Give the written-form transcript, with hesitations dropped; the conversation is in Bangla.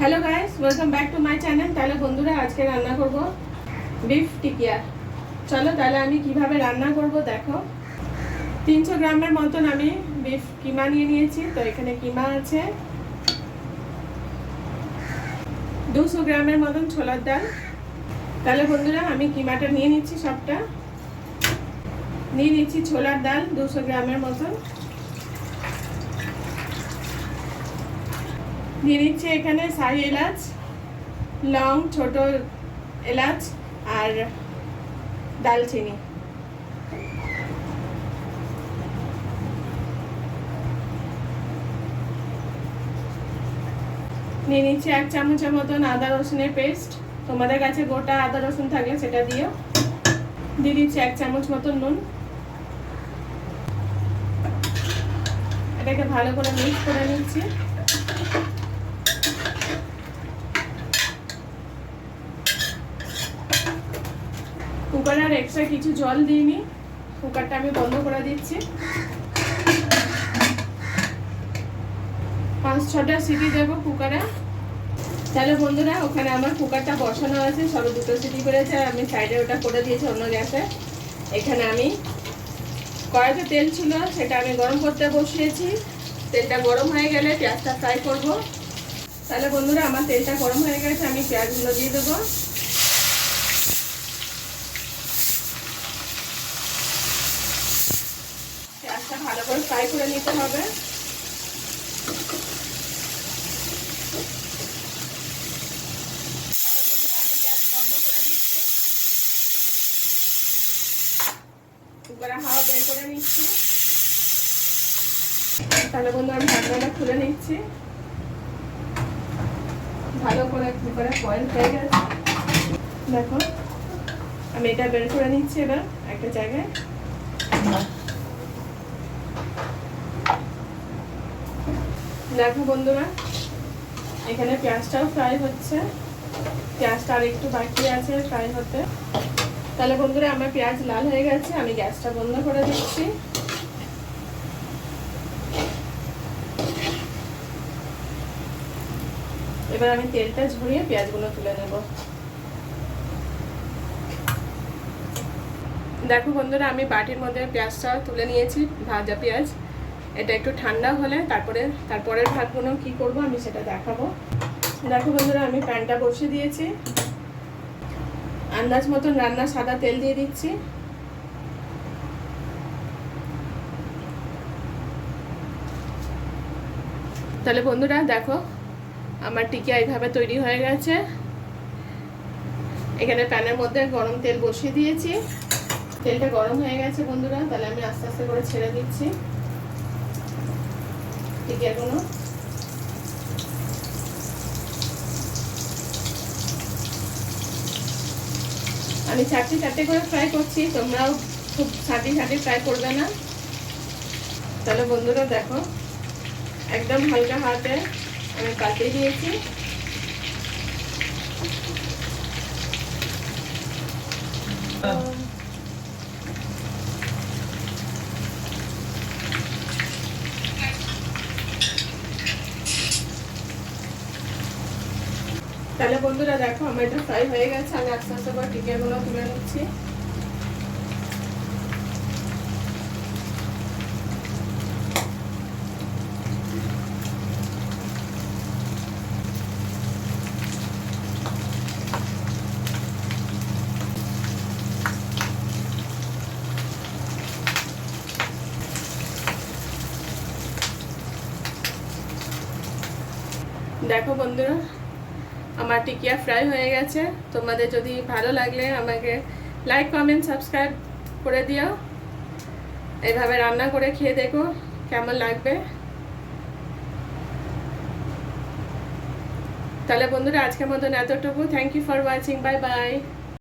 Hello guys, welcome back to my channel. তাহলে বন্ধুরা আজকে রান্না করব বিফ টিকিয়া। চলো তাহলে আমি কিভাবে রান্না করব দেখো। 300 গ্রামের মতন আমি বিফ কিমা নিয়ে নিয়েছি। তো এখানে কিমা আছে, 200 গ্রামের মতন ছোলার ডাল। তাহলে বন্ধুরা আমি কিমাটা নিয়ে নিচ্ছি, সবটা নিয়ে নিচ্ছি। ছোলার ডাল 200 গ্রামের মতন নিয়ে নিচ্ছি। এখানে শাহি এলাচ, লং, ছোট এলাচ আর দালচিনি। নিয়ে নিচ্ছি 1 চামচের মতন আদা রসুনের পেস্ট। তোমাদের কাছে গোটা আদা রসুন থাকলে সেটা দিও। দিয়ে দিচ্ছি 1 চামচ মতন নুন। এটাকে ভালো করে মিক্স করে নিচ্ছি। কুকারে আর এক্সট্রা কিছু জল দিইনি, কুকারটা আমি বন্ধ করে দিচ্ছি। 5-6টা সিটি দেবো কুকারে। তাহলে বন্ধুরা ওখানে আমার কুকারটা বসানো আছে, সবে 2টো সিটি করেছে। আমি সাইডে ওটা করে দিয়েছি অন্য গ্যাসে। এখানে আমি কড়াইতে তেল ছিল, সেটা আমি গরম করতে বসিয়েছি। তেলটা গরম হয়ে গেলে পেঁয়াজটা ফ্রাই করব। তাহলে বন্ধুরা আমার তেলটা গরম হয়ে গেছে, আমি পেঁয়াজগুলো দিয়ে দেবো। পেঁয়াজটা ভালো করে ফ্রাই করে নিতে হবে। কুকারে হাওয়া বের করে নিচ্ছি। তাহলে বন্ধু আমি ঢাকনাটা খুলে নিচ্ছি। ভালো করে কুকারে বয়েল হয়ে গেছে, দেখো। আমি এটা বের করে নিচ্ছি এবার একটা জায়গায়। দেখো বন্ধুরা এখানে পেঁয়াজটাও ফ্রাই হচ্ছে। পেঁয়াজটা আর একটু বাকি আছে ফ্রাই হতে। তাহলে বন্ধুরা আমার পেঁয়াজ লাল হয়ে গেছে, আমি গ্যাসটা বন্ধ করে দিচ্ছি। এবার আমি তেলটা ঝরিয়ে পেঁয়াজগুলো তুলে নেব। দেখো বন্ধুরা আমি বাটির মধ্যে পেঁয়াজটা তুলে নিয়েছি, ভাজা পেঁয়াজ। এটা একটু ঠান্ডা হলে তারপরের ভাতগুলো কি করব আমি সেটা দেখাবো। দেখো বন্ধুরা আমি প্যানটা বসিয়ে দিয়েছি। আন্দাজ মতন রান্না সাদা তেল দিয়ে দিচ্ছি। তাহলে বন্ধুরা দেখো আমার টিকিয়া এইভাবে তৈরি হয়ে গেছে। এখানে প্যানের মধ্যে গরম তেল বসিয়ে দিয়েছি। তেলটা গরম হয়ে গেছে বন্ধুরা। তাহলে আমি আস্তে আস্তে করে ছেড়ে দিচ্ছি টিকিয়াগুলো। আমি চারটে করে ফ্রাই করছি, তোমরাও খুব ছাটি ফ্রাই করবে না। তাহলে বন্ধুরা দেখো একদম হালকা হাতে আমি পাল্টে দিয়েছি। তাহলে বন্ধুরা দেখো আমার এটা ফ্রাই হয়ে গেছে। আমি আস্তে আস্তে করে টিকিয়াগুলো তুলে নিচ্ছি। দেখো বন্ধুরা আমার টিকিয়া ফ্রাই হয়ে গেছে। তোমাদের যদি ভালো লাগলে আমাকে লাইক, কমেন্ট, সাবস্ক্রাইব করে দিও। এইভাবে রান্না করে খেয়ে দেখো কেমন লাগবে। তাহলে বন্ধুরা আজকের মতন এতটুকু। Thank you for watching. Bye by.